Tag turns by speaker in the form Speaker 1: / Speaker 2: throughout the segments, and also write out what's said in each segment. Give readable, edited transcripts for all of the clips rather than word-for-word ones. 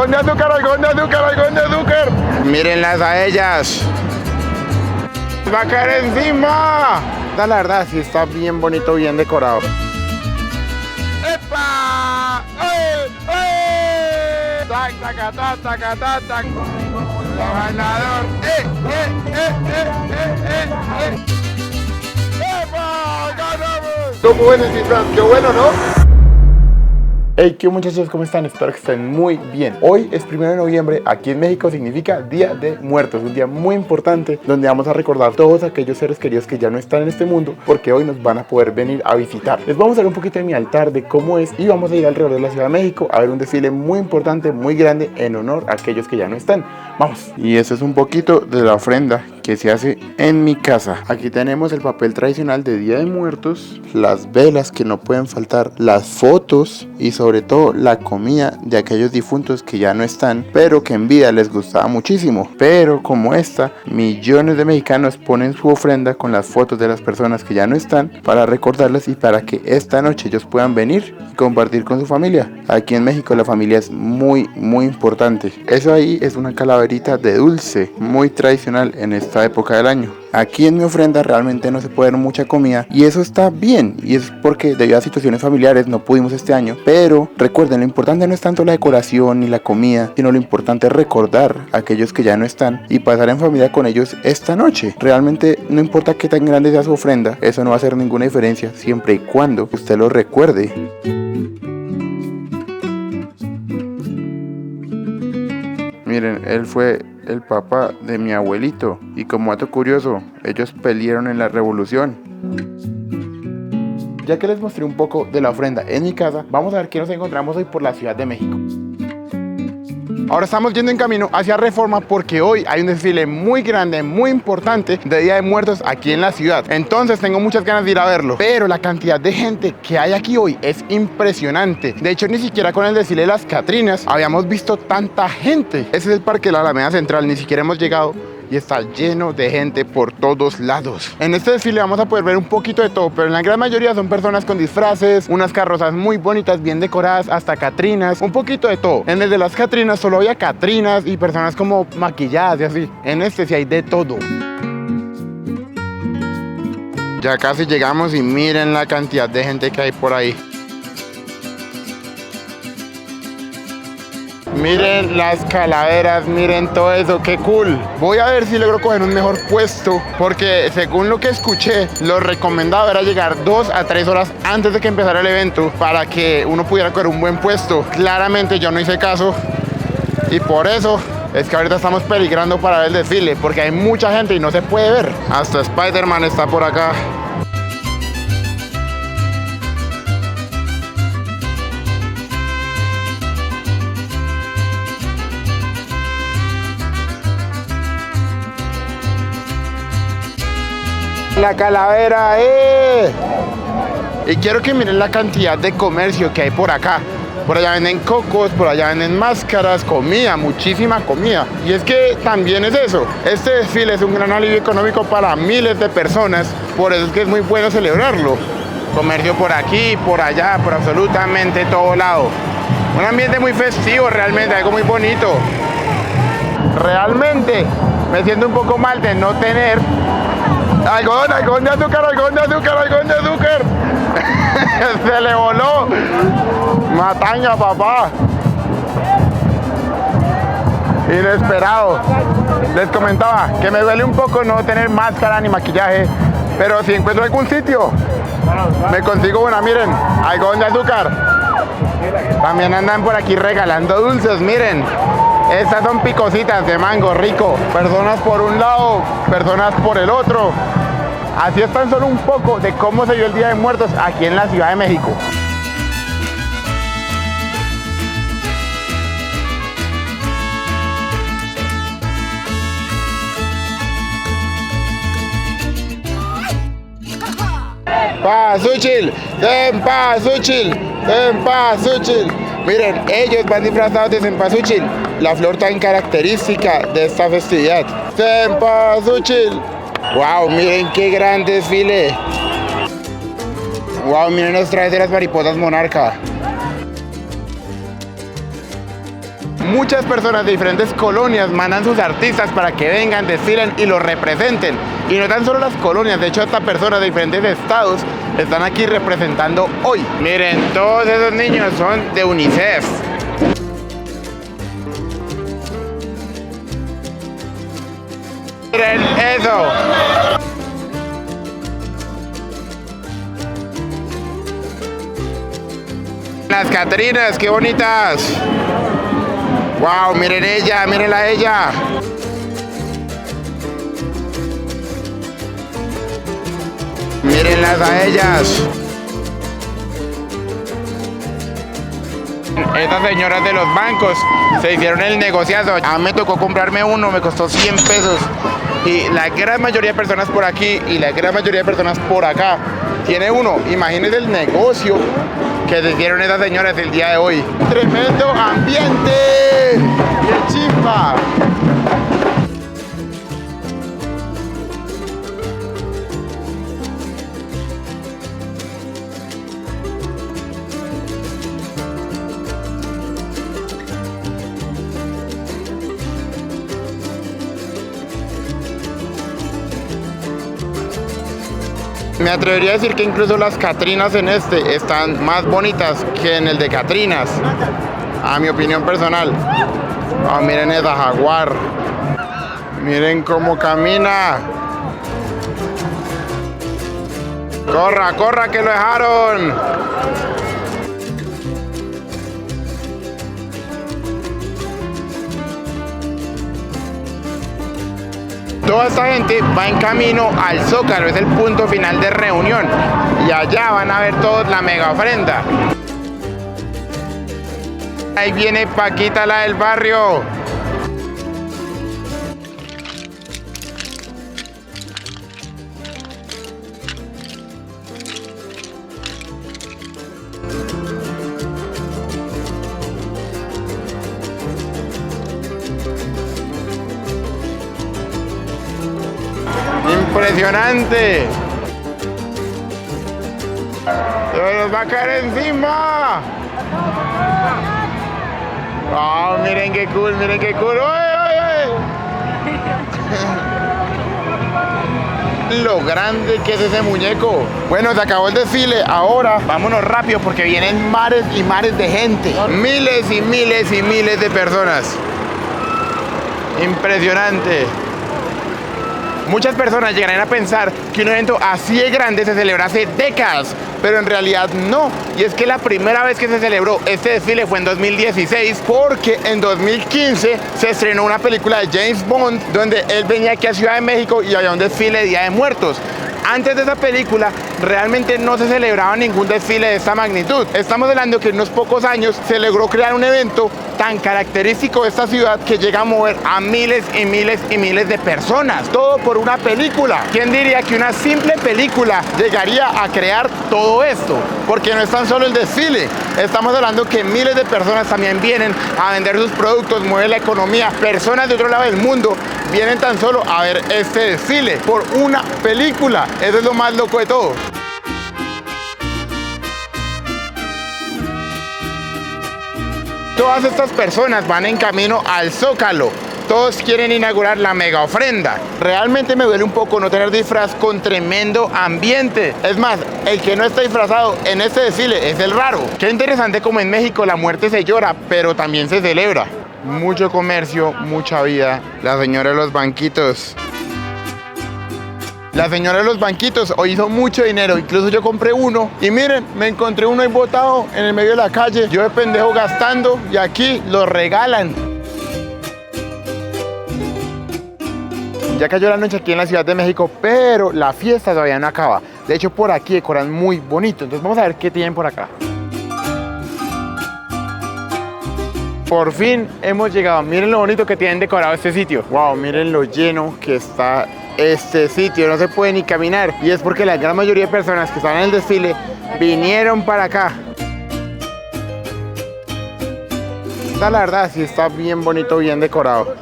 Speaker 1: algodón de azúcar, algodón de azúcar, algodón de azúcar. Mírenlas a ellas. Va a caer encima. La verdad, sí está bien bonito, bien decorado. ¡Epa! ¡Eh! ¡Eh! ¡Tac, tac, tac, tac, tac, tac! ¡Ganador! ¡Epa! ¡Ganamos! ¿Cómo ven el disfraz? ¡Qué bueno!, ¿no? Hey, ¿qué muchachos? ¿Cómo están? Espero que estén muy bien. Hoy es 1 de noviembre, aquí en México significa Día de Muertos, un día muy importante donde vamos a recordar todos aquellos seres queridos que ya no están en este mundo, porque hoy nos van a poder venir a visitar. Les vamos a hablar un poquito de mi altar, de cómo es, y vamos a ir alrededor de la Ciudad de México a ver un desfile muy importante, muy grande, en honor a aquellos que ya no están. Vamos. Y eso es un poquito de la ofrenda que se hace en mi casa. Aquí tenemos el papel tradicional de Día de Muertos, las velas que no pueden faltar, las fotos y sobre todo la comida de aquellos difuntos que ya no están, pero que en vida les gustaba muchísimo. Pero como esta, millones de mexicanos ponen su ofrenda con las fotos de las personas que ya no están para recordarlas y para que esta noche ellos puedan venir y compartir con su familia. Aquí en México la familia es muy importante. Eso ahí es una calaverita de dulce, muy tradicional en esta época del año. Aquí en mi ofrenda realmente no se puede ver mucha comida y eso está bien, y es porque debido a situaciones familiares no pudimos este año, pero recuerden, lo importante no es tanto la decoración ni la comida, sino lo importante es recordar a aquellos que ya no están y pasar en familia con ellos esta noche. Realmente no importa qué tan grande sea su ofrenda, eso no va a hacer ninguna diferencia siempre y cuando usted lo recuerde. Miren, él fue el papá de mi abuelito y como dato curioso, ellos pelearon en la revolución. Ya que les mostré un poco de la ofrenda en mi casa, vamos a ver qué nos encontramos hoy por la Ciudad de México. Ahora estamos yendo en camino hacia Reforma porque hoy hay un desfile muy grande, muy importante de Día de Muertos aquí en la ciudad. Entonces tengo muchas ganas de ir a verlo. Pero la cantidad de gente que hay aquí hoy es impresionante. De hecho, ni siquiera con el desfile de las Catrinas habíamos visto tanta gente. Ese es el Parque de la Alameda Central, ni siquiera hemos llegado y está lleno de gente por todos lados. En este desfile vamos a poder ver un poquito de todo, pero en la gran mayoría son personas con disfraces, unas carrozas muy bonitas, bien decoradas, hasta catrinas, un poquito de todo. En el de las Catrinas solo había catrinas y personas como maquilladas y así. En este sí hay de todo. Ya casi llegamos y miren la cantidad de gente que hay por ahí. Miren las calaveras, miren todo eso, qué cool. Voy a ver si logro coger un mejor puesto, porque según lo que escuché, lo recomendado era llegar 2 a 3 horas antes de que empezara el evento para que uno pudiera coger un buen puesto. Claramente yo no hice caso y por eso es que ahorita estamos peligrando para ver el desfile, porque hay mucha gente y no se puede ver. Hasta Spider-Man está por acá. La calavera, Y quiero que miren la cantidad de comercio que hay por acá. Por allá venden cocos, por allá venden máscaras, comida, muchísima comida. Y es que también es eso. Este desfile es un gran alivio económico para miles de personas. Por eso es que es muy bueno celebrarlo. Comercio por aquí, por allá, por absolutamente todo lado. Un ambiente muy festivo, realmente, algo muy bonito. Realmente me siento un poco mal de no tener algodón de azúcar, algodón de azúcar, algodón de azúcar. Se le voló. Mataña, papá. Inesperado. Les comentaba que me duele un poco no tener máscara ni maquillaje, pero si encuentro algún sitio, me consigo una, miren, algodón de azúcar. También andan por aquí regalando dulces, miren. Estas son picositas de mango rico. Personas por un lado, personas por el otro. Así es tan solo un poco de cómo se dio el Día de Muertos aquí en la Ciudad de México. Cempasúchil, Cempasúchil, Cempasúchil. Miren, ellos van disfrazados de cempasúchil, la flor tan característica de esta festividad. Cempasúchil. Wow, miren qué gran desfile. Wow, miren los trajes de las mariposas monarca. muchas personas de diferentes colonias mandan sus artistas para que vengan, desfilen y los representen. Y no tan solo las colonias, de hecho hasta personas de diferentes estados están aquí representando hoy. Miren, todos esos niños son de UNICEF. Miren eso. Las Catrinas, qué bonitas. Wow, miren ella, mírenla a ella. Mírenlas a ellas. Estas señoras de los bancos se hicieron el negociazo. A mí me tocó comprarme uno, me costó 100 pesos. Y la gran mayoría de personas por aquí y la gran mayoría de personas por acá tiene uno. Imagínense el negocio que se hicieron esas señoras el día de hoy. ¡Tremendo ambiente! ¡Qué chimba! Me atrevería a decir que incluso las Catrinas en este están más bonitas que en el de Catrinas, a mi opinión personal. Oh, miren esa jaguar, miren cómo camina. Corra, corra que lo dejaron. Toda esta gente va en camino al Zócalo, es el punto final de reunión. Y allá van a ver todos la mega ofrenda. Ahí viene Paquita, la del barrio. ¡Impresionante! ¡Se nos va a caer encima! ¡Oh, miren qué cool, miren qué cool! ¡Oye, oye! Lo grande que es ese muñeco. Bueno, se acabó el desfile. Ahora vámonos rápido porque vienen mares y mares de gente. Miles y miles y miles de personas. Impresionante. Muchas personas llegarán a pensar que un evento así de grande se celebra hace décadas, pero en realidad no. Y es que la primera vez que se celebró este desfile fue en 2016, porque en 2015 se estrenó una película de James Bond donde él venía aquí a Ciudad de México y había un desfile de Día de Muertos. Antes de esa película realmente no se celebraba ningún desfile de esta magnitud. Estamos hablando que en unos pocos años se logró crear un evento tan característico de esta ciudad que llega a mover a miles y miles y miles de personas. Todo por una película. ¿Quién diría que una simple película llegaría a crear todo esto? Porque no es tan solo el desfile. Estamos hablando que miles de personas también vienen a vender sus productos, mueve la economía. Personas de otro lado del mundo vienen tan solo a ver este desfile por una película. Eso es lo más loco de todo. Todas estas personas van en camino al Zócalo. Todos quieren inaugurar la mega ofrenda. Realmente me duele un poco no tener disfraz con tremendo ambiente. Es más, el que no está disfrazado en este desfile es el raro. Qué interesante como en México la muerte se llora, pero también se celebra. Mucho comercio, mucha vida. La señora de los banquitos. La señora de los banquitos hoy hizo mucho dinero, incluso yo compré uno y miren, me encontré uno ahí botado en el medio de la calle, yo de pendejo gastando y aquí lo regalan. Ya cayó la noche aquí en la Ciudad de México, pero la fiesta todavía no acaba. De hecho, por aquí decoran muy bonito, entonces vamos a ver qué tienen por acá. Por fin hemos llegado, miren lo bonito que tienen decorado este sitio. Wow, miren lo lleno que está este sitio, no se puede ni caminar. Y es porque la gran mayoría de personas que están en el desfile vinieron para acá. La verdad sí está bien bonito, bien decorado.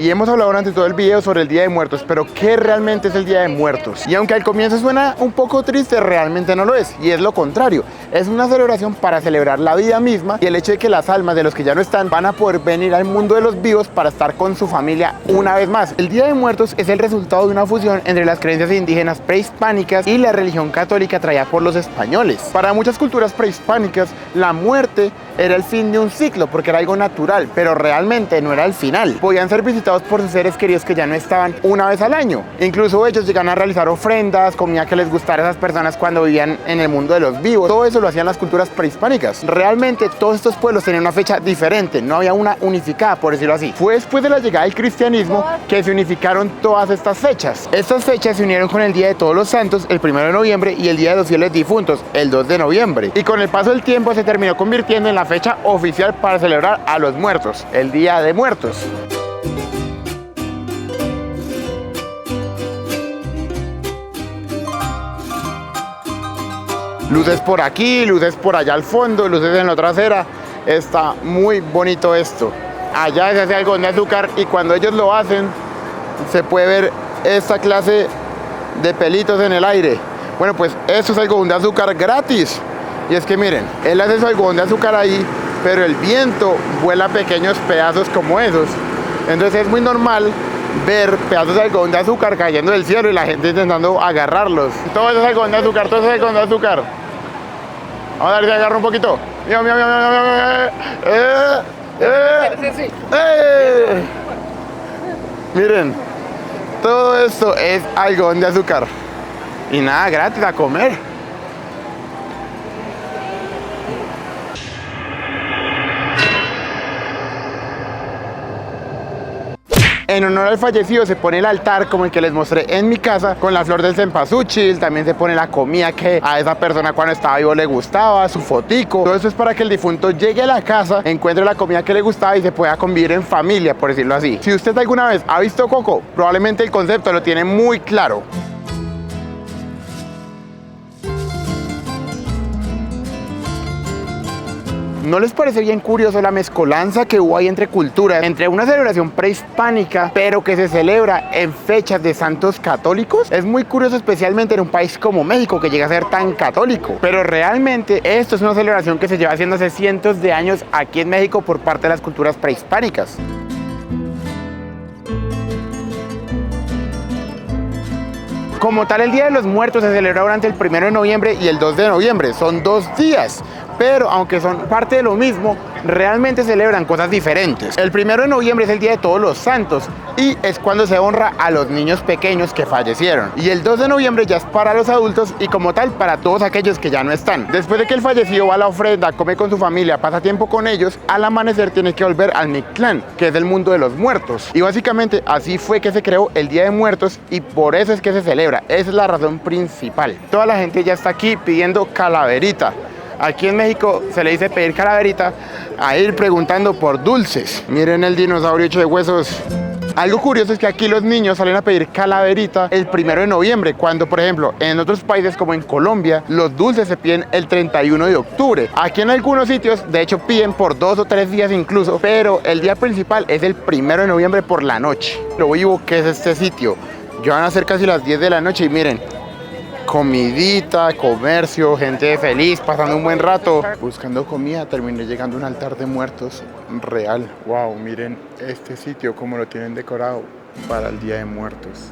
Speaker 1: y hemos hablado durante todo el video sobre el Día de Muertos, pero ¿qué realmente es el Día de Muertos? Y aunque al comienzo suena un poco triste, realmente no lo es, y es lo contrario. Es una celebración para celebrar la vida misma y el hecho de que las almas de los que ya no están van a poder venir al mundo de los vivos para estar con su familia una vez más. El Día de Muertos es el resultado de una fusión entre las creencias indígenas prehispánicas y la religión católica traída por los españoles. Para muchas culturas prehispánicas, la muerte era el fin de un ciclo porque era algo natural, pero realmente no era el final. Podían ser visitados por sus seres queridos que ya no estaban una vez al año. Incluso ellos llegan a realizar ofrendas, comida que les gustara a esas personas cuando vivían en el mundo de los vivos. Todo eso lo hacían las culturas prehispánicas. Realmente todos estos pueblos tenían una fecha diferente, no había una unificada, por decirlo así. Fue después de la llegada del cristianismo que se unificaron todas estas fechas. Estas fechas se unieron con el Día de Todos los Santos, el 1 de noviembre, y el Día de los Fieles Difuntos, el 2 de noviembre. Y con el paso del tiempo se terminó convirtiendo en la fecha oficial para celebrar a los muertos, el Día de Muertos. Luces por aquí, luces por allá al fondo, luces en la otra acera. Está muy bonito esto. Allá se hace algodón de azúcar y cuando ellos lo hacen se puede ver esta clase de pelitos en el aire. Bueno, pues esto es algodón de azúcar gratis. Y es que miren, él hace su algodón de azúcar ahí, pero el viento vuela pequeños pedazos como esos. Entonces es muy normal ver pedazos de algodón de azúcar cayendo del cielo y la gente intentando agarrarlos. Todo eso es algodón de azúcar, todo eso es algodón de azúcar. Vamos a ver si agarro un poquito. Mira, mira, mira, mira. Miren, todo esto es algodón de azúcar. Y nada, gratis a comer. En honor al fallecido se pone el altar como el que les mostré en mi casa, con la flor del cempasúchil. También se pone la comida que a esa persona cuando estaba vivo le gustaba, su fotico. Todo eso es para que el difunto llegue a la casa, encuentre la comida que le gustaba y se pueda convivir en familia, por decirlo así. Si usted alguna vez ha visto Coco, probablemente el concepto lo tiene muy claro. ¿No les parece bien curioso la mezcolanza que hubo ahí entre culturas, entre una celebración prehispánica, pero que se celebra en fechas de santos católicos? Es muy curioso, especialmente en un país como México, que llega a ser tan católico. Pero realmente esto es una celebración que se lleva haciendo hace cientos de años aquí en México por parte de las culturas prehispánicas. Como tal, el Día de los Muertos se celebra durante el 1 de noviembre y el 2 de noviembre. Son 2 días. Pero aunque son parte de lo mismo, realmente celebran cosas diferentes. El 1 de noviembre es el Día de Todos los Santos y es cuando se honra a los niños pequeños que fallecieron. Y el 2 de noviembre ya es para los adultos y como tal para todos aquellos que ya no están. Después de que el fallecido va a la ofrenda, come con su familia, pasa tiempo con ellos, al amanecer tiene que volver al Mictlán, que es el mundo de los muertos. Y básicamente así fue que se creó el Día de Muertos y por eso es que se celebra. Esa es la razón principal. Toda la gente ya está aquí pidiendo calaverita. Aquí en México se le dice pedir calaverita a ir preguntando por dulces. Miren el dinosaurio hecho de huesos. Algo curioso es que aquí los niños salen a pedir calaverita el 1 de noviembre, cuando por ejemplo en otros países como en Colombia los dulces se piden el 31 de octubre. Aquí en algunos sitios de hecho piden por 2 o 3 días incluso, pero el día principal es el 1 de noviembre por la noche. Lo vivo que es este sitio. Ya van a ser casi las 10 de la noche y miren, comidita, comercio, gente feliz, pasando un buen rato. Buscando comida, terminé llegando a un altar de muertos real. Wow, miren este sitio como lo tienen decorado para el Día de Muertos.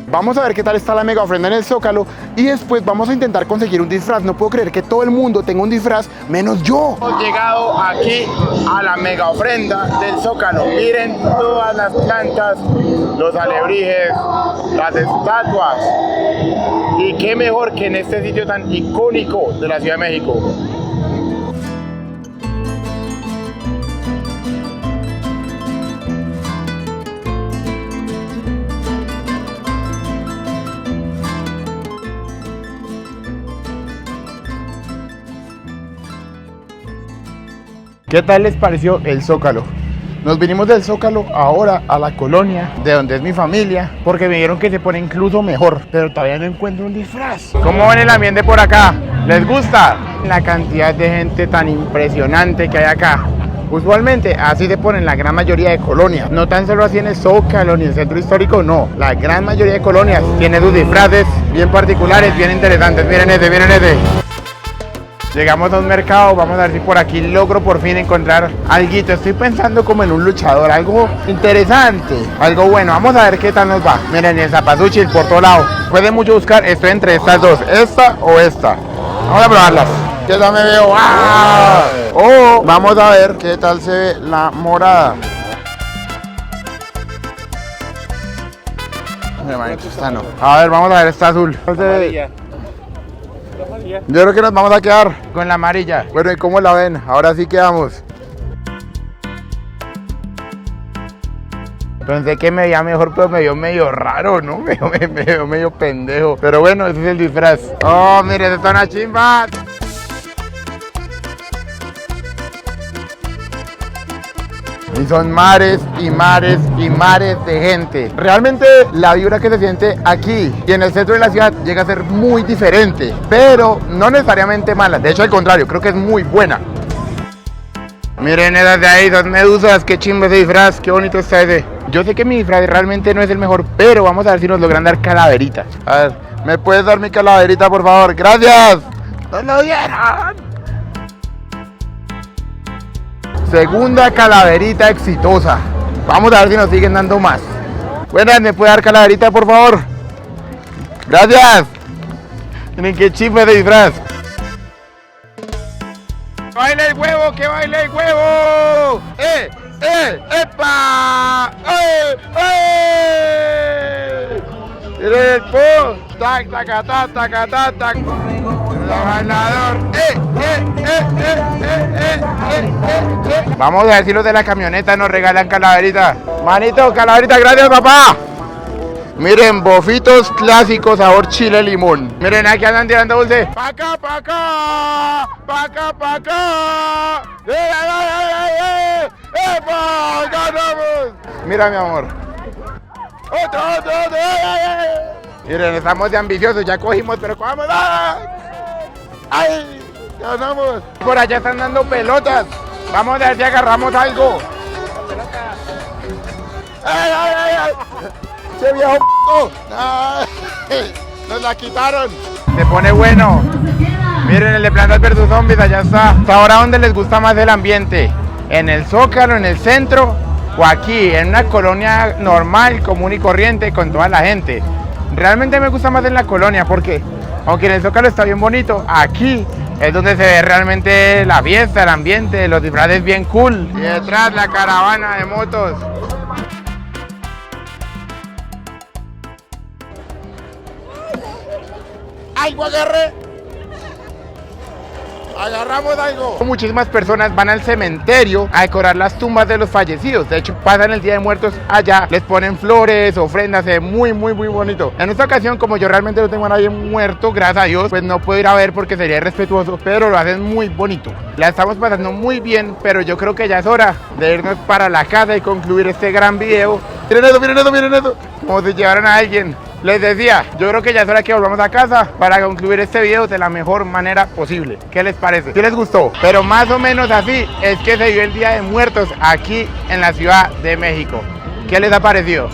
Speaker 1: Vamos a ver qué tal está la mega ofrenda en el Zócalo y después vamos a intentar conseguir un disfraz. No puedo creer que todo el mundo tenga un disfraz, menos yo. Hemos llegado aquí a la mega ofrenda del Zócalo. Miren todas las plantas, los alebrijes, las estatuas. Y qué mejor que en este sitio tan icónico de la Ciudad de México. ¿Qué tal les pareció el Zócalo? Nos vinimos del Zócalo ahora a la colonia, de donde es mi familia, porque me dijeron que se pone incluso mejor, pero todavía no encuentro un disfraz. ¿Cómo ven el ambiente por acá? ¿Les gusta? La cantidad de gente tan impresionante que hay acá. Usualmente así se ponen la gran mayoría de colonias, no tan solo así en el Zócalo ni en el centro histórico, no. La gran mayoría de colonias tiene sus disfraces bien particulares, bien interesantes. Miren ese, miren ese. Llegamos a un mercado, vamos a ver si por aquí logro por fin encontrar alguito. Estoy pensando como en un luchador, algo interesante, algo bueno. Vamos a ver qué tal nos va. Miren el zapasuchil por todo lado. Puede mucho buscar, estoy entre estas dos, esta o esta. Vamos a probarlas. ¿Qué tal me veo? ¡Ah! Oh, vamos a ver qué tal se ve la morada. Esta no. A ver, vamos a ver esta azul. Yo creo que nos vamos a quedar con la amarilla. Bueno, ¿y cómo la ven? Ahora sí quedamos. Pensé que me veía mejor, pero me vio medio raro, ¿no? Me vio medio pendejo. Pero bueno, ese es el disfraz. Oh, mire, esta es una chimba. Y son mares y mares y mares de gente. Realmente la vibra que se siente aquí y en el centro de la ciudad llega a ser muy diferente, pero no necesariamente mala. De hecho, al contrario, creo que es muy buena. Miren esas de ahí, esas medusas, qué chimba ese disfraz, qué bonito está ese. Yo sé que mi disfraz realmente no es el mejor, pero vamos a ver si nos logran dar calaveritas. A ver, ¿me puedes dar mi calaverita, por favor? ¡Gracias! ¡Nos lo dieron! Segunda calaverita exitosa. Vamos a ver si nos siguen dando más. Buenas, ¿me puede dar calaverita, por favor? Gracias. Miren qué chimba de disfraz. ¡Que baile el huevo! ¡Que baile el huevo! ¡Epa! ¡Miren el po! ¡Tac, tacatá, tacatá, tac! ¡Bailador! Vamos a ver si los de la camioneta nos regalan calaverita. Manito, calaverita, gracias, papá. Miren, bofitos clásicos sabor chile limón. Miren, aquí andan tirando dulce. ¡Pa' acá, pa' acá! ¡Pa' acá, pa' acá! ¡Epa! ¡Ganamos! Mira, mi amor. ¡Otro! Miren, estamos de ambiciosos, ya cogimos, pero cojamos. ¡Ay! ¡Ganamos! Por allá están dando pelotas. Vamos a ver si agarramos algo. ¡Ay! ¡Ese viejo p***! ¡Ay! ¡Nos la quitaron! Se pone bueno. Miren, el de Plantas vs Zombies, allá está. ¿Ahora dónde les gusta más el ambiente? ¿En el Zócalo, en el centro? ¿O aquí, en una colonia normal, común y corriente, con toda la gente? Realmente me gusta más en la colonia porque, aunque en el Zócalo está bien bonito, aquí es donde se ve realmente la fiesta, el ambiente, los disfraces bien cool. Y detrás la caravana de motos. ¡Algo agarré! ¡Agarramos algo! Muchísimas personas van al cementerio a decorar las tumbas de los fallecidos. De hecho, pasan el Día de Muertos allá, les ponen flores, ofrendas, se ve muy bonito. En esta ocasión, como yo realmente no tengo a nadie muerto, gracias a Dios, pues no puedo ir a ver porque sería irrespetuoso, pero lo hacen muy bonito. La estamos pasando muy bien, pero yo creo que ya es hora de irnos para la casa y concluir este gran video. Miren eso, como si llevaran a alguien. Les decía, yo creo que ya es hora que volvamos a casa para concluir este video de la mejor manera posible. ¿Qué les parece? ¿Sí les gustó? Pero más o menos así es que se vivió el Día de Muertos aquí en la Ciudad de México. ¿Qué les ha parecido?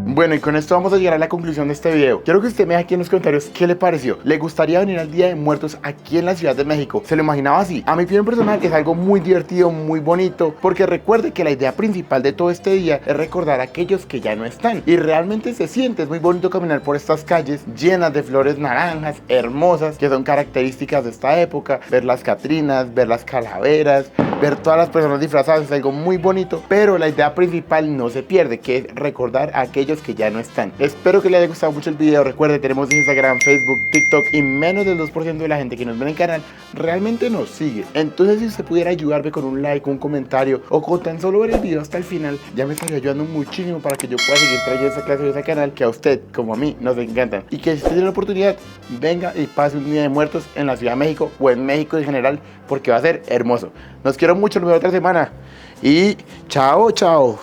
Speaker 1: Bueno, y con esto vamos a llegar a la conclusión de este video. Quiero que usted me deje aquí en los comentarios qué le pareció. ¿Le gustaría venir al Día de Muertos aquí en la Ciudad de México? ¿Se lo imaginaba así? A mi opinión personal es algo muy divertido, muy bonito, porque recuerde que la idea principal de todo este día es recordar a aquellos que ya no están. Y realmente se siente, es muy bonito caminar por estas calles llenas de flores naranjas, hermosas, que son características de esta época. Ver las catrinas, ver las calaveras, ver todas las personas disfrazadas, es algo muy bonito. Pero la idea principal no se pierde, que es recordar a aquellos que ya no están. Espero que les haya gustado mucho el video. Recuerde, tenemos Instagram, Facebook, TikTok y menos del 2% de la gente que nos ve en el canal realmente nos sigue. Entonces, si usted pudiera ayudarme con un like, un comentario o con tan solo ver el video hasta el final, ya me estaría ayudando muchísimo para que yo pueda seguir trayendo esa clase de ese canal que a usted, como a mí, nos encantan. Y que si usted tiene la oportunidad, venga y pase un Día de Muertos en la Ciudad de México o en México en general, porque va a ser hermoso. Los quiero mucho, nos vemos otra semana. Y chao, chao.